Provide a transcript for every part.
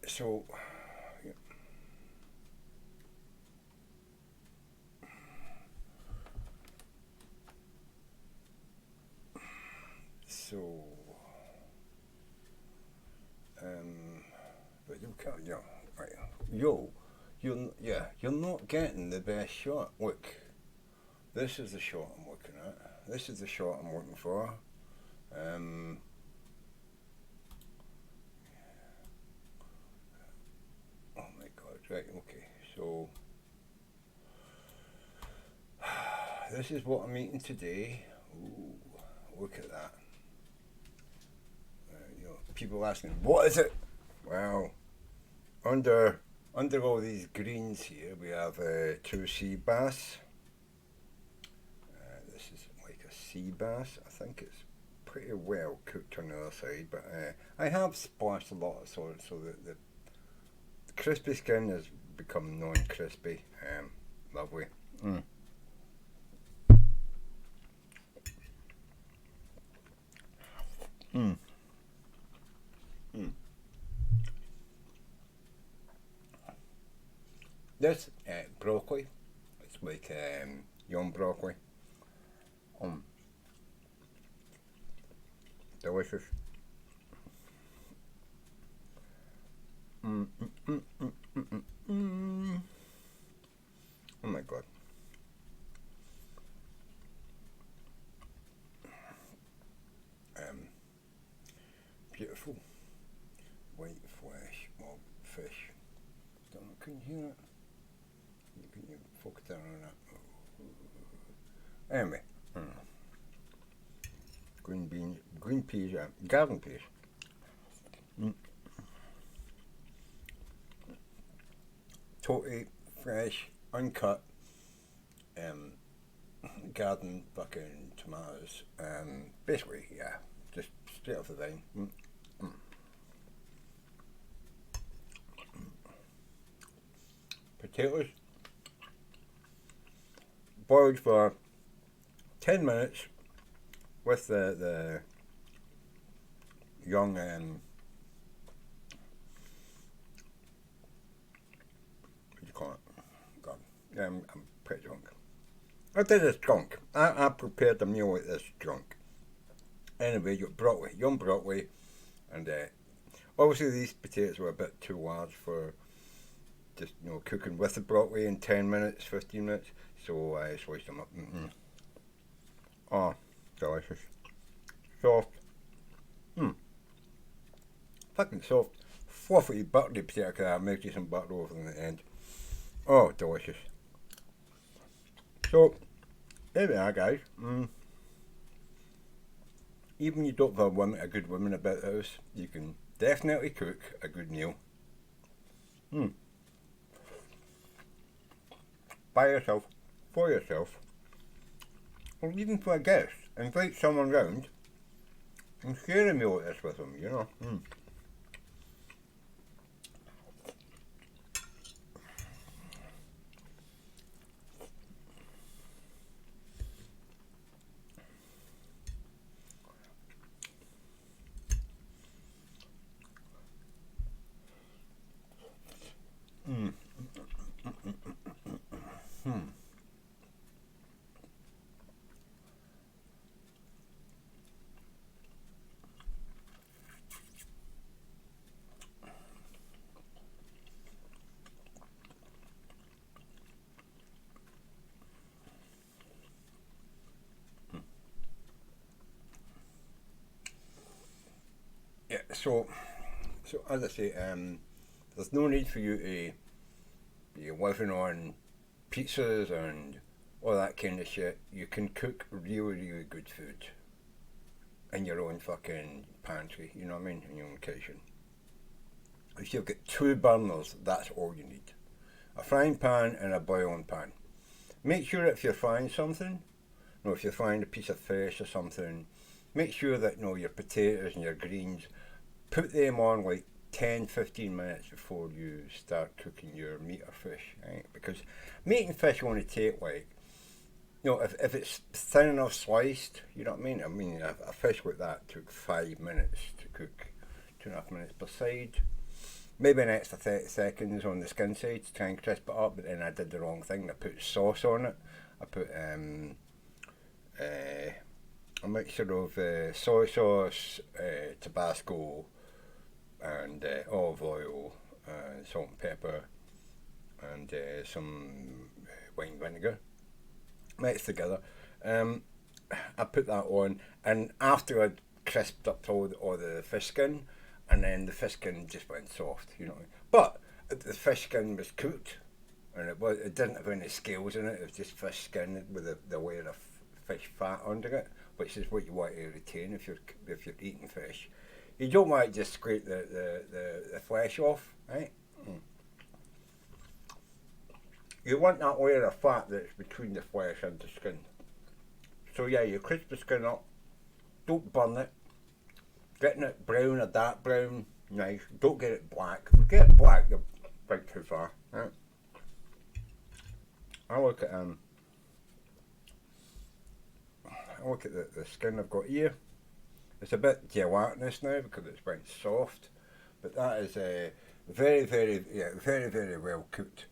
So, yeah, so, um, but you can't, yeah, right. Yo, you're not getting the best shot. Look, this is the shot I'm looking at. This is the shot I'm looking for. Um, oh my god, right, okay. So, this is what I'm eating today. Ooh, look at that. People asking, what is it? Well, under under all these greens here, we have two sea bass. This is like a sea bass. I think it's pretty well cooked on the other side, but I have splashed a lot of salt so that the crispy skin has become non-crispy. Lovely. Mm. Mm. Mm. This broccoli, it's like young broccoli. Um, Delicious. Mm, mm, mm, mm, mm, mm, mm. Oh my god. Um, Beautiful white flesh of fish. Don't know, can you hear it? Can you focus down on that? Anyway, mm, green beans, green peas, garden peas. Mm, totally fresh, uncut, um, garden fucking tomatoes. Basically, yeah, just straight off the vine. Mm, mm. Potatoes boiled for 10 minutes with the young, what do you call it? God, I'm pretty drunk. I did this drunk. I prepared the meal with this drunk. Anyway, you got broccoli, young broccoli, and obviously these potatoes were a bit too large for just cooking with the broccoli in 10 minutes, 15 minutes. So I sliced them up. Mm-mm. Oh, delicious, soft. Hmm, fucking soft. Fluffy, buttery potato. Cause I make you some butter over in the end. Oh, delicious. So there we are, guys. Even you don't have a good woman about the house, you can definitely cook a good meal. Mm. By yourself, for yourself, or even for a guest. Invite someone round and share a meal like this with them. Mm. Hmm. Yeah, so as I say, there's no need for you to be living on pizzas and all that kind of shit. You can cook really, really good food in your own fucking pantry, you know what I mean, in your own kitchen. If you've got two burners, that's all you need. A frying pan and a boiling pan. Make sure if you're frying something, if you're frying a piece of fish or something, make sure that your potatoes and your greens, put them on like 10 15 minutes before you start cooking your meat or fish, right? Because meat and fish only take like, if it's thin enough sliced, you know what I mean? I mean, a fish like that took 5 minutes to cook, 2.5 minutes per side. maybe an extra 30 seconds on the skin side to try and crisp it up, but then I did the wrong thing. I put sauce on it. I put a mixture of soy sauce, Tabasco, and olive oil, salt and pepper, and some wine vinegar mixed together. I put that on, and after I'd crisped up all the fish skin, and then the fish skin just went soft, you know. But the fish skin was cooked, and it didn't have any scales in it. It was just fish skin with the layer of fish fat under it, which is what you want to retain if you're eating fish. You don't want to just scrape the flesh off, right? You want that layer of fat that's between the flesh and the skin. So yeah, you crisp the skin up, don't burn it, getting it brown or dark brown, nice, don't get it black. If you get it black, you're right too far, right? I look at the skin I've got here. It's a bit gelatinous now because it's very soft, but that is a very well cooked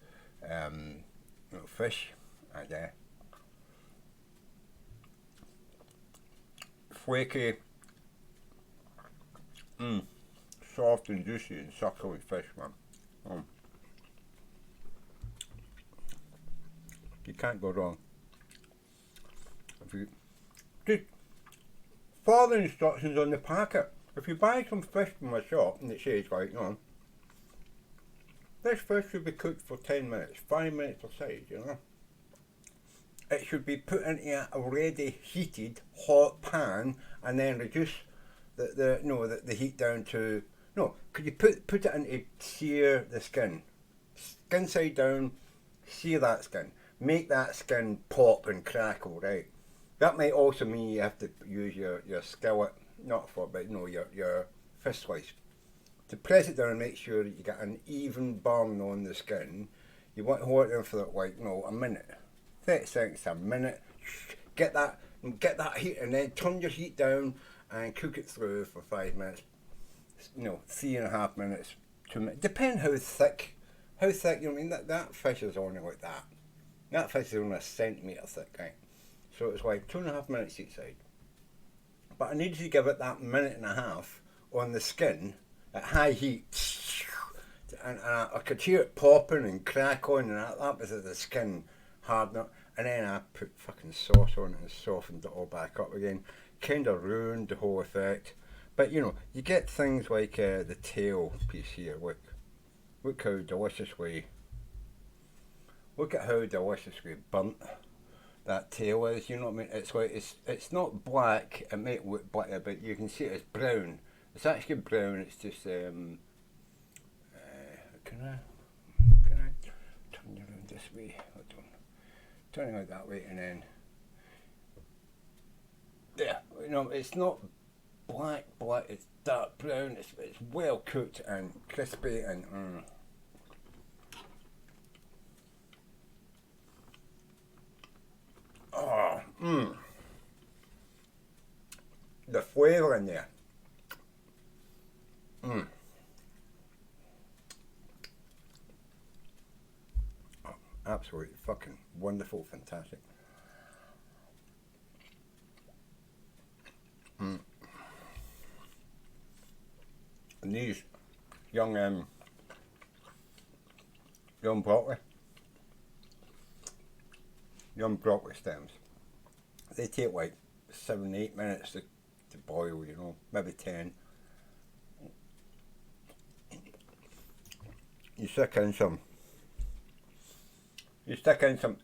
fish, and flaky, soft and juicy and suckly fish, man. You can't go wrong. If you just follow the instructions on the packet. If you buy some fish from a shop and it says like, this fish should be cooked for 10 minutes, 5 minutes per side, you know. It should be put into an already heated hot pan and then reduce the heat down to, could you put it into sear the skin side down, sear that skin, make that skin pop and crackle, right? That might also mean you have to use your skillet, not for, but your fish slice, to press it down and make sure that you get an even burn on the skin. You want to hold it in for like a minute, 30 seconds, a minute. Get that heat, and then turn your heat down and cook it through for 5 minutes. 3.5 minutes, 2 minutes. Depend how thick. You know what I mean? That fish is only like that. That fish is only a centimetre thick, right? So it's like 2.5 minutes each side. But I needed to give it that minute and a half on the skin at high heat. And I could hear it popping and crackling, and that was the skin hardening up. And then I put fucking sauce on it and softened it all back up again. Kind of ruined the whole effect. But you get things like the tail piece here. Look how deliciously. Look at how deliciously burnt that tail is. You know what I mean? It's like it's not black. It might look black, but you can see it's brown. It's actually brown. It's just can I turn it around this way? Hold on. Turn it out that way, and then it's not black. It's dark brown. It's well cooked and crispy and. The flavour in there. Absolutely fucking wonderful, fantastic. And these young broccoli stems, they take like 7-8 minutes to boil, maybe 10. You stick in some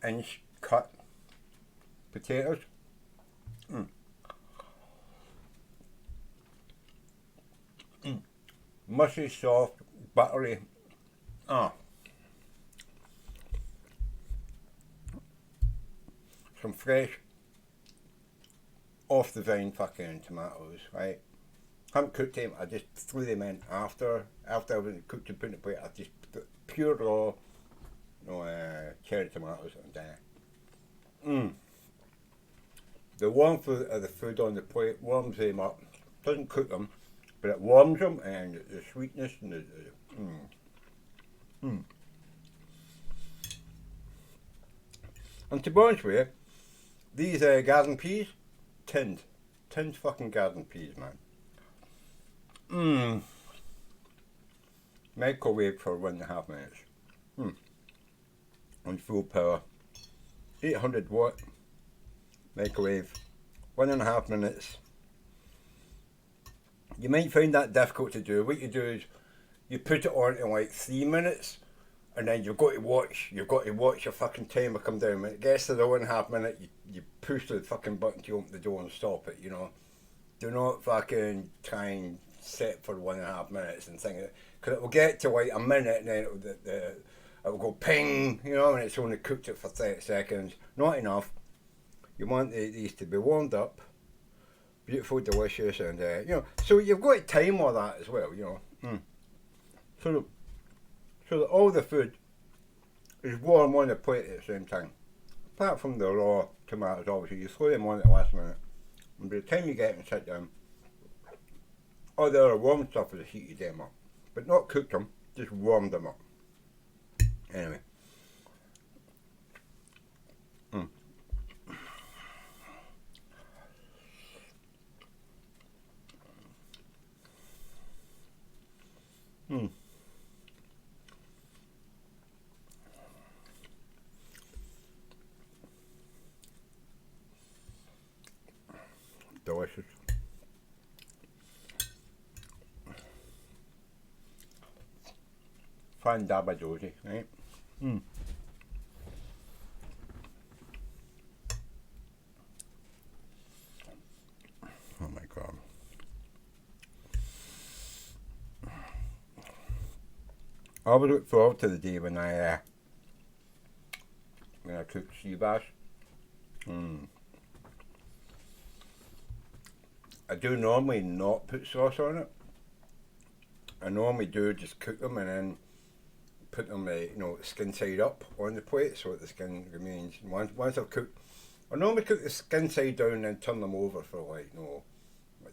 inch cut potatoes. Mushy, soft, buttery. Some fresh, off the vine fucking tomatoes, right? Haven't cooked them. I just threw them in after I was cooked and put in the plate. I just put pure raw, cherry tomatoes and the warmth of the food on the plate warms them up. Doesn't cook them, but it warms them, and the sweetness and Mm. Mm. And to be honest with you, these garden peas, tinned fucking garden peas, man. Mmm. Microwave for 1.5 minutes. Mm. On full power. 800 watt. Microwave. 1.5 minutes. You might find that difficult to do. What you do is you put it on in like 3 minutes, and then you've got to watch your fucking timer come down. When it gets to the 1.5 minute, you push the fucking button to open the door and stop it, you know. Do not fucking try and set for 1.5 minutes and think it, because it will get to like a minute and then it will go ping, you know, and it's only cooked it for 30 seconds. Not enough. You want these to be warmed up, beautiful, delicious, and you know, so you've got to time all that as well, you know. So that all the food is warm on the plate at the same time. Apart from the raw tomatoes, obviously, you throw them on at the last minute. And by the time you get and sit down, all the other warm stuff is heated them up. But not cooked them, just warmed them up. Anyway. Mm. Mm. Delicious. Fine dabba dozy, right? Mm. Oh my god. I always look forward to the day when I cook sea bass. Mm. I do normally not put sauce on it. I normally do just cook them and then put them, skin side up on the plate so that the skin remains. Once I've cooked, I normally cook the skin side down and then turn them over for like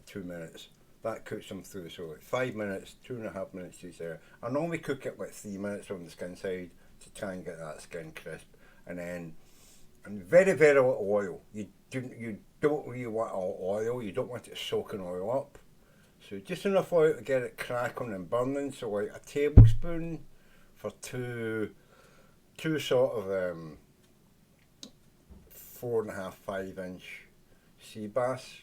2 minutes. That cooks them through, so like 5 minutes, 2.5 minutes each there. I normally cook it like 3 minutes on the skin side to try and get that skin crisp, and very very little oil. You don't really want all oil. You don't want it soaking oil up. So just enough oil to get it crackling and burning. So like a tablespoon for two sort of 4.5, 5 inch sea bass,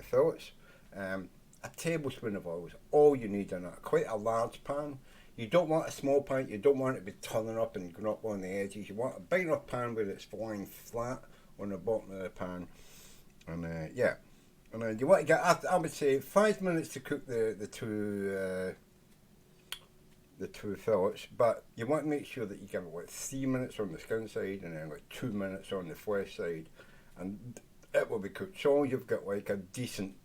fillets. A tablespoon of oil is all you need in it. Quite a large pan. You don't want a small pan. You don't want it to be turning up and going up on the edges. You want a big enough pan where it's lying flat on the bottom of the pan. And and then you want to get, I would say, 5 minutes to cook the two fillets, but you want to make sure that you give it like 3 minutes on the skin side and then like 2 minutes on the flesh side, and it will be cooked. So you've got like a decent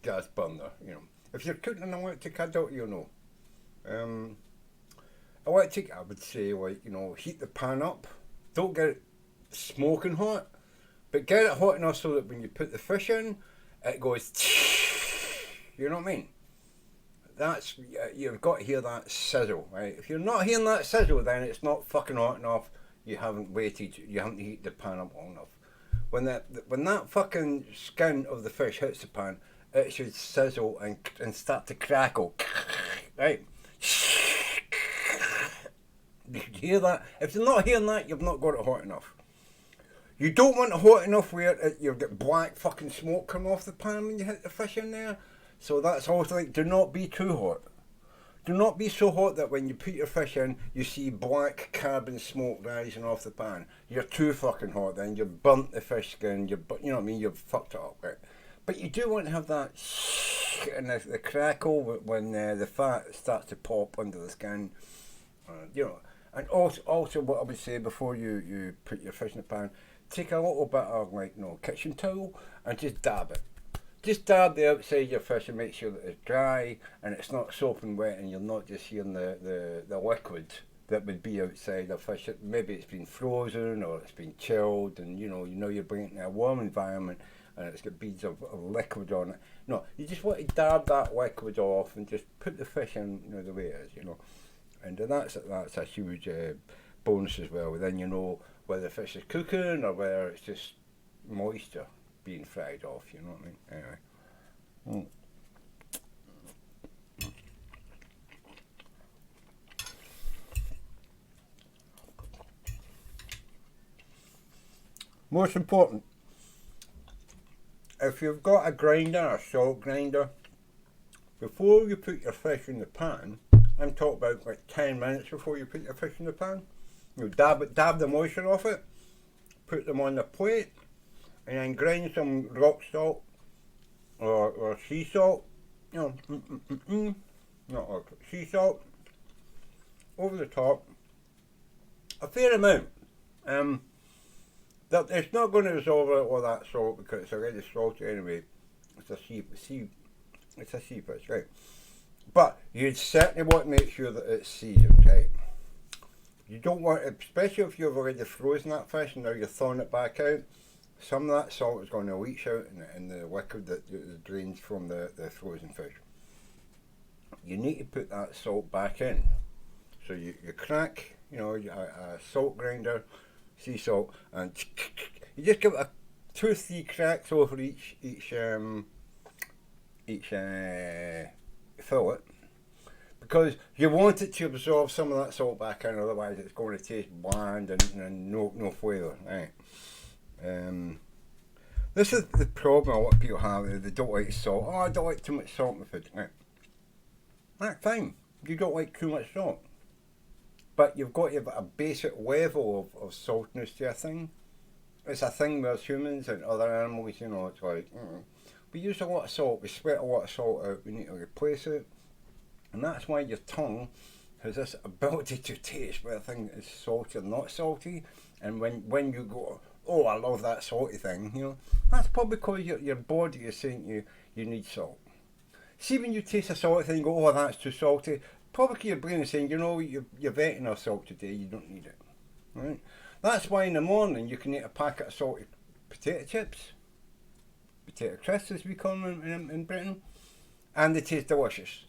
gas burner, you know. If you're cooking an electric, I doubt you'll know. Electric, I would say, like, heat the pan up. Don't get it smoking hot, but get it hot enough so that when you put the fish in, it goes, you know what I mean? You've got to hear that sizzle, right? If you're not hearing that sizzle, then it's not fucking hot enough. You haven't heated the pan up long enough. When that fucking skin of the fish hits the pan, it should sizzle and start to crackle, right? You hear that? If you're not hearing that, you've not got it hot enough. You don't want it hot enough where you'll get black fucking smoke come off the pan when you hit the fish in there. So that's also like, do not be too hot. Do not be so hot that when you put your fish in, you see black carbon smoke rising off the pan. You're too fucking hot then. You've burnt the fish skin. You know what I mean? You've fucked it up, right? But you do want to have that and the crackle when the fat starts to pop under the skin. And also what I would say before you put your fish in the pan, take a little bit of kitchen towel and just dab it. Just dab the outside of your fish and make sure that it's dry and it's not soaping wet, and you're not just hearing the liquid that would be outside the fish. Maybe it's been frozen or it's been chilled, and you know you're bringing it in a warm environment, and it's got beads of liquid on it. No, you just want to dab that liquid off and just put the fish in, you know, the way it is, you know. And that's a huge bonus as well. Then you know whether the fish is cooking or whether it's just moisture being fried off, you know what I mean? Anyway. Most important, if you've got a grinder, a salt grinder, before you put your fish in the pan, I'm talking about like 10 minutes before you put your fish in the pan, you dab the moisture off it, put them on the plate, and then grind some rock salt or sea salt, you know, not rock, sea salt over the top, a fair amount. That it's not going to absorb all that salt because it's already salty anyway. It's a sea fish, right? But you'd certainly want to make sure that it's seasoned, right? You don't want it, especially if you've already frozen that fish and now you're thawing it back out. Some of that salt is going to leach out in the liquid that drains from the frozen fish. You need to put that salt back in. So you crack, you know, a salt grinder, sea salt, and you just give it 2 or 3 cracks over each fillet, because you want it to absorb some of that salt back in, otherwise it's going to taste bland and no flavour, right? This is the problem a lot of people have. They don't like salt. Oh, I don't like too much salt in my food. Right. That's fine. You don't like too much salt. But you've got to have a basic level of saltiness to a thing. It's a thing with humans and other animals, you know, it's like, we use a lot of salt, we sweat a lot of salt out, we need to replace it. And that's why your tongue has this ability to taste whether a thing is salty or not salty. And when you go, oh, I love that salty thing, you know, that's probably because your body is saying you need salt. See, when you taste a salty thing, you go, oh, that's too salty. Probably your brain is saying, you know, you're vetting our salt today, you don't need it. Right? That's why in the morning you can eat a packet of salty potato chips, potato crisps as we call them in Britain, and they taste delicious.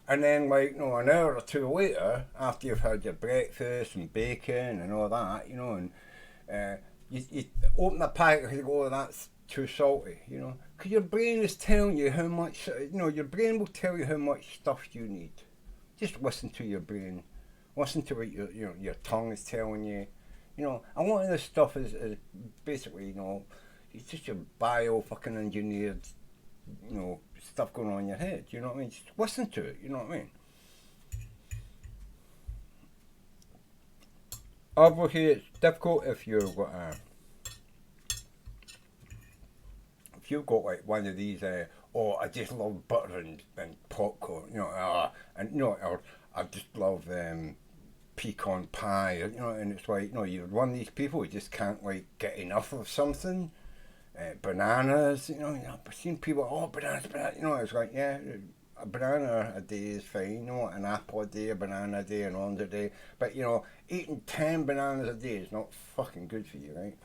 And then, like, you know, an hour or two later, after you've had your breakfast and bacon and all that, you know, and you open the packet and you go, oh, that's too salty, you know, because your brain is telling you how much, you know, your brain will tell you how much stuff you need. Just listen to your brain, listen to what your tongue is telling you, you know. And a lot of this stuff is basically, you know, it's just your fucking engineered, you know, stuff going on in your head. You know what I mean? Just listen to it. You know what I mean? Obviously, it's difficult if you've got like one of these. Oh, I just love butter and popcorn, you know, and you know, or I just love pecan pie, you know, and it's like, you know, you're one of these people who just can't like get enough of something. Bananas, you know, I've seen people, oh, bananas, you know, it's like, yeah, a banana a day is fine, you know, an apple a day, a banana a day, an orange a day, but you know, eating 10 bananas a day is not fucking good for you, right?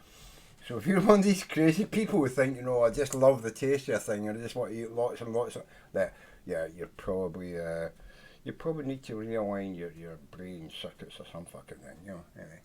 So if you're one of these crazy people who think, you know, I just love the taste of a thing and I just want to eat lots and lots of that, yeah, you probably need to realign your brain circuits or some fucking thing, you know. Anyway.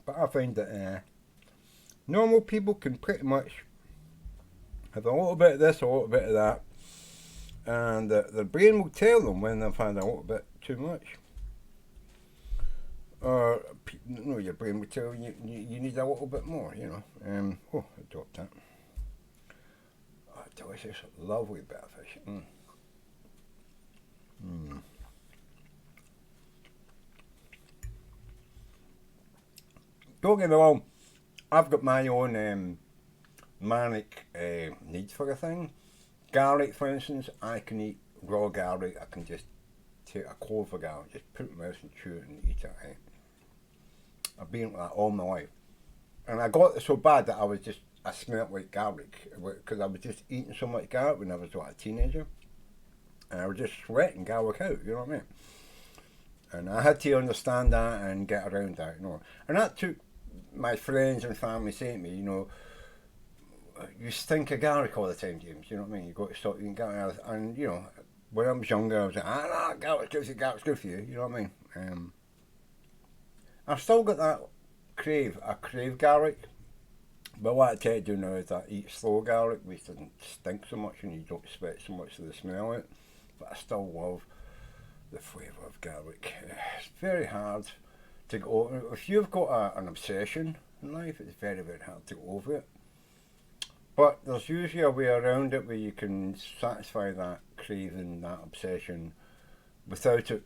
But I find that normal people can pretty much have a little bit of this, a little bit of that, and the brain will tell them when they've had a little bit too much. Or you know, your brain will tell you you need a little bit more, you know. Oh, I dropped that. Oh, delicious, lovely bit of fish. Don't get me wrong, I've got my own manic needs for a thing. Garlic, for instance, I can eat raw garlic. I can just take a clove of garlic, just put it in my mouth and chew it and eat it. Right? I've been like that all my life. And I got it so bad that I smelled like garlic because I was just eating so much garlic when I was like a teenager. And I was just sweating garlic out, you know what I mean? And I had to understand that and get around that, you know. And that took my friends and family saying to me, you know, you stink of garlic all the time, James, you know what I mean? You've got to stop eating garlic. And, you know, when I was younger, I was like, no, garlic's good for you, you know what I mean? I've still got that I crave garlic. But what I tend to do now is I eat slow garlic, which doesn't stink so much and you don't sweat so much of the smell of it. But I still love the flavour of garlic. It's very hard to go over. If you've got an obsession in life, it's very, very hard to go over it. But there's usually a way around it where you can satisfy that craving, that obsession, without it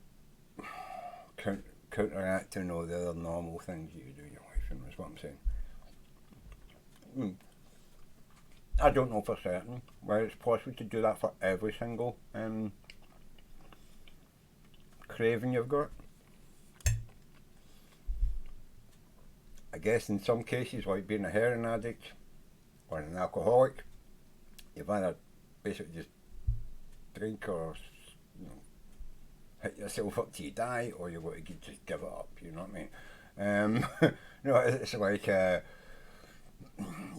counteracting all the other normal things that you do in your life, and that's what I'm saying. I don't know for certain whether it's possible to do that for every single craving you've got. I guess in some cases, like being a heroin addict or an alcoholic, you've either basically just drink or, you know, hit yourself up till you die, or you've got to just give it up, you know what I mean? You know, it's like, you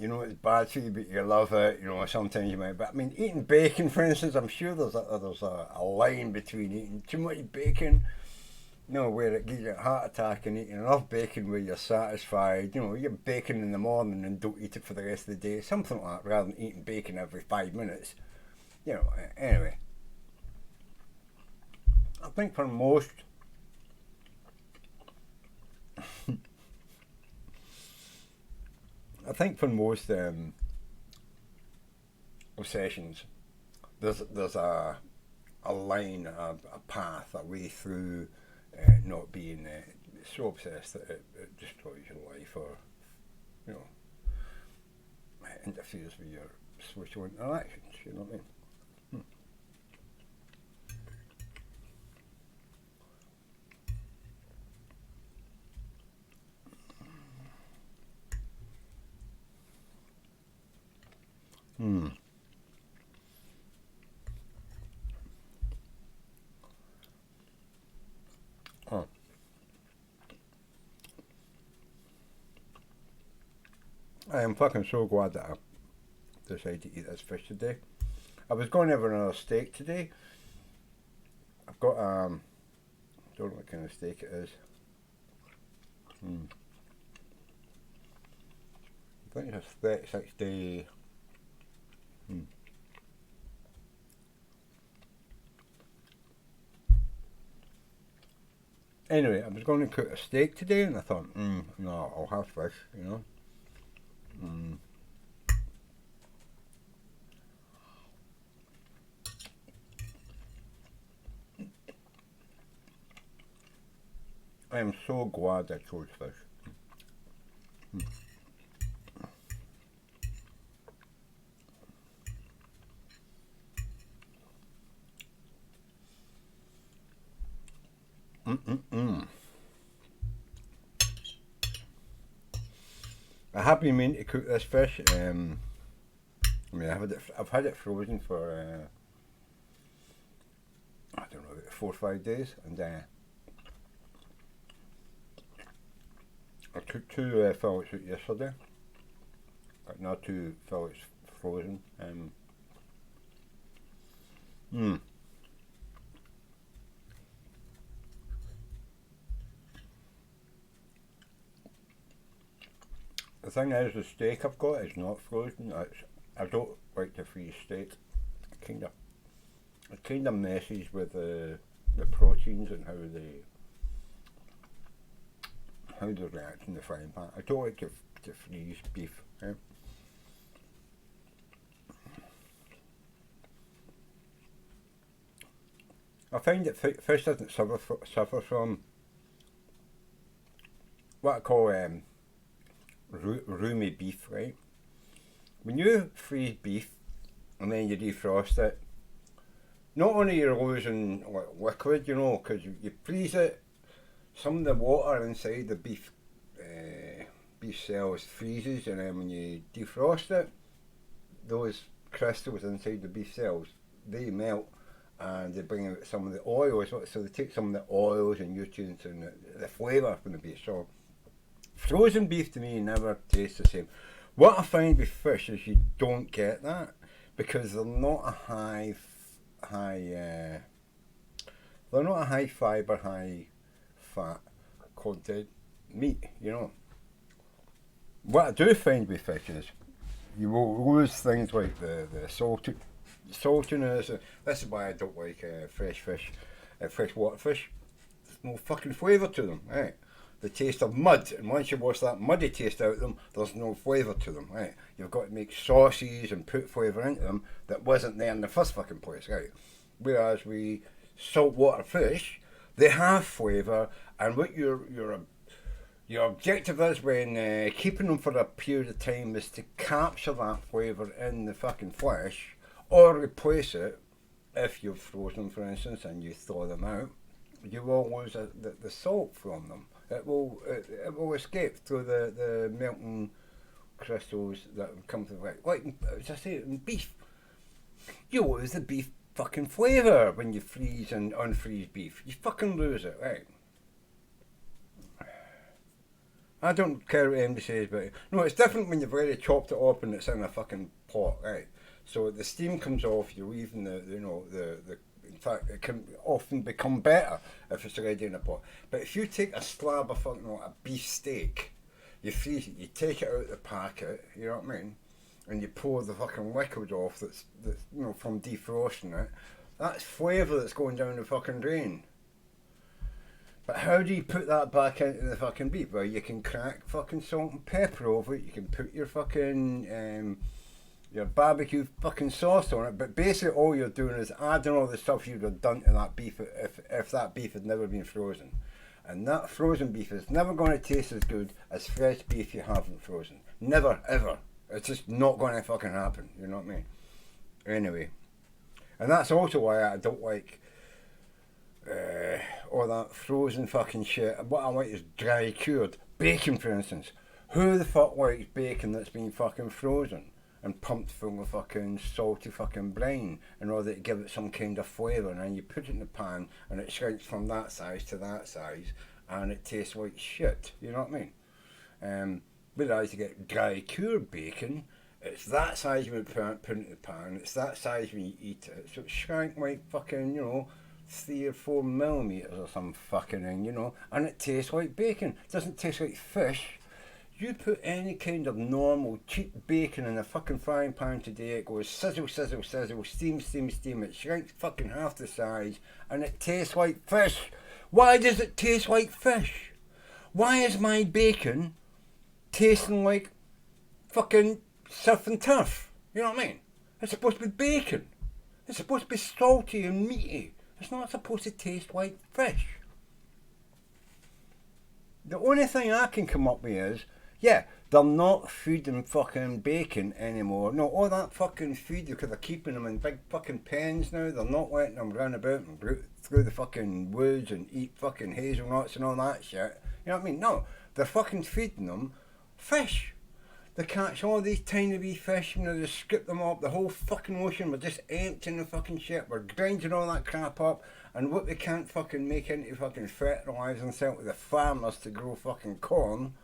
know, it's bad for you, but you love it, you know, sometimes you might, but I mean, eating bacon, for instance, I'm sure there's a line between eating too much bacon, you know, where it gives you a heart attack, and eating enough bacon where you're satisfied, you know, you have bacon in the morning and don't eat it for the rest of the day, something like that, rather than eating bacon every 5 minutes, you know, anyway. I think for most obsessions, there's a line, a path, a way through not being so obsessed that it destroys your life, or, you know, interferes with your social interactions, you know what I mean? Oh, I am fucking so glad that I decided to eat this fish today. I was going to have another steak today. I've got don't know what kind of steak it is. I think it's a 36-day. Anyway, I was going to cook a steak today, and I thought, no, I'll have fish, you know. I am so glad I chose fish. I have been meaning to cook this fish. I mean, I've had it frozen for I don't know, 4 or 5 days, and I took 2 fillets out yesterday. Got another 2 fillets frozen. The thing is, the steak I've got is not frozen. I don't like to freeze steak. It kind of messes with the proteins and how they react in the frying pan. I don't like to freeze beef. I find that fish doesn't suffer from what I call roomy beef, right? When you freeze beef and then you defrost it, not only you're losing liquid, you know, because you freeze it, some of the water inside the beef beef cells freezes, and then when you defrost it, those crystals inside the beef cells, they melt, and they bring out some of the oils. So they take some of the oils and nutrients and the flavour from the beef. So frozen beef to me never tastes the same. What I find with fish is you don't get that because they're not a high fibre, high fat content meat. You know. What I do find with fish is you will lose things like the saltiness. This is why I don't like fresh fish, freshwater fish. There's no fucking flavour to them, right? The taste of mud, and once you wash that muddy taste out of them, there's no flavour to them, right? You've got to make sauces and put flavour into them that wasn't there in the first fucking place, right? Whereas we saltwater fish, they have flavour, and what your objective is when keeping them for a period of time is to capture that flavour in the fucking flesh, or replace it if you've frozen, for instance, and you thaw them out. You will lose the salt from them. It will escape through the melting crystals that come to the like as I say in beef. You lose the beef fucking flavour when you freeze and unfreeze beef. You fucking lose it, right? I don't care what anybody says about it. No, it's different when you've already chopped it up and it's in a fucking pot, right? So the steam comes off, you're leaving the in fact, it can often become better if it's already in a pot. But if you take a slab of fucking a beef steak, you freeze it, you take it out of the packet, you know what I mean? And you pour the fucking liquid off that's from defrosting it, that's flavour that's going down the fucking drain. But how do you put that back into the fucking beef? Well, you can crack fucking salt and pepper over it, you can put your fucking your barbecue fucking sauce on it, but basically all you're doing is adding all the stuff you'd have done to that beef if that beef had never been frozen. And that frozen beef is never going to taste as good as fresh beef you haven't frozen. Never, ever. It's just not going to fucking happen, you know what I mean? Anyway. And that's also why I don't like all that frozen fucking shit. What I like is dry cured. Bacon, for instance. Who the fuck likes bacon that's been fucking frozen and pumped full of fucking salty fucking brine in order to give it some kind of flavour, and then you put it in the pan and it shrinks from that size to that size and it tastes like shit, you know what I mean? Whereas you get dry cured bacon, it's that size when you put it in the pan, it's that size when you eat it, so it's shrank like fucking, 3 or 4 millimetres or some fucking thing, and it tastes like bacon. It doesn't taste like fish. You put any kind of normal cheap bacon in a fucking frying pan today, it goes sizzle, sizzle, sizzle, steam, steam, steam, it shrinks fucking half the size and it tastes like fish. Why does it taste like fish? Why is my bacon tasting like fucking surf and turf? You know what I mean? It's supposed to be bacon. It's supposed to be salty and meaty. It's not supposed to taste like fish. The only thing I can come up with is, yeah, they're not feeding fucking bacon anymore. No, all that fucking feed, because they're keeping them in big fucking pens now. They're not letting them run about and through the fucking woods and eat fucking hazelnuts and all that shit. You know what I mean? No, they're fucking feeding them fish. They catch all these tiny wee fish, they scoop them up. The whole fucking ocean, we're just emptying the fucking shit. We're grinding all that crap up. And what they can't fucking make into fucking fertiliser and sell to the farmers to grow fucking corn.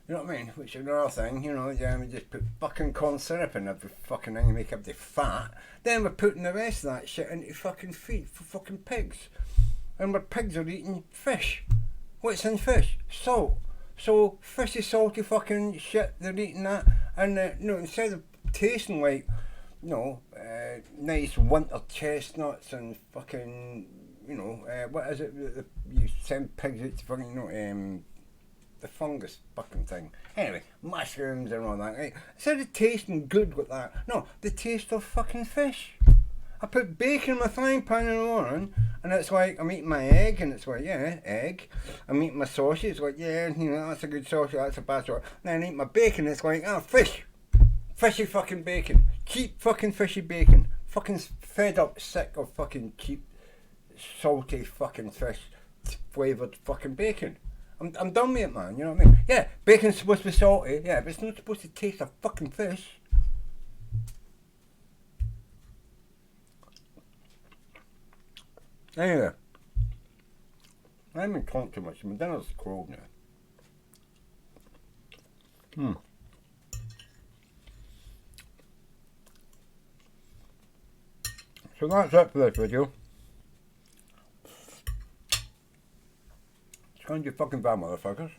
You know what I mean? Which is another thing, we just put fucking corn syrup in every fucking thing to make up the fat. Then we're putting the rest of that shit into fucking feed for fucking pigs. And our pigs are eating fish. What's in fish? Salt. So fishy, salty fucking shit, they're eating that. And instead of tasting like, nice winter chestnuts and fucking, what is it? You send pigs out to fucking, the fungus fucking thing. Anyway, mushrooms and all that, right? Instead of tasting good with that, no, the taste of fucking fish. I put bacon in my frying pan in the morning, and it's like, I'm eating my egg, and it's like, yeah, egg. I'm eating my sausage, it's like, yeah, that's a good sausage, that's a bad sausage. Then I eat my bacon, it's like, fish. Fishy fucking bacon. Cheap fucking fishy bacon. Fucking fed up, sick of fucking cheap, salty fucking fish flavoured fucking bacon. I'm done with it, man. You know what I mean? Yeah, bacon's supposed to be salty. Yeah, but it's not supposed to taste of fucking fish. Anyway, I haven't talked too much. My dinner's cold now. So that's it for this video. Sound you fucking bad motherfuckers.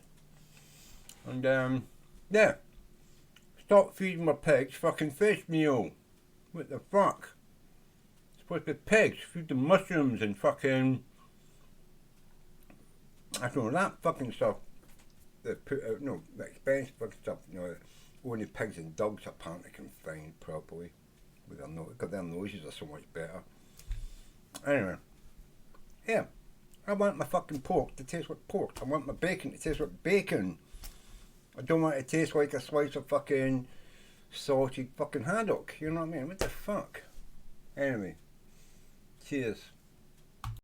And yeah. Stop feeding my pigs fucking fish meal. What the fuck? It's supposed to be pigs. Feed them mushrooms and fucking, I don't know, that fucking stuff. They put out, no, the expensive fucking stuff, you know, that only pigs and dogs apparently can find properly. With their nose, because their noses are so much better. Anyway. Yeah. I want my fucking pork to taste like pork. I want my bacon to taste like bacon. I don't want it to taste like a slice of fucking salty fucking haddock. You know what I mean? What the fuck? Anyway. Cheers.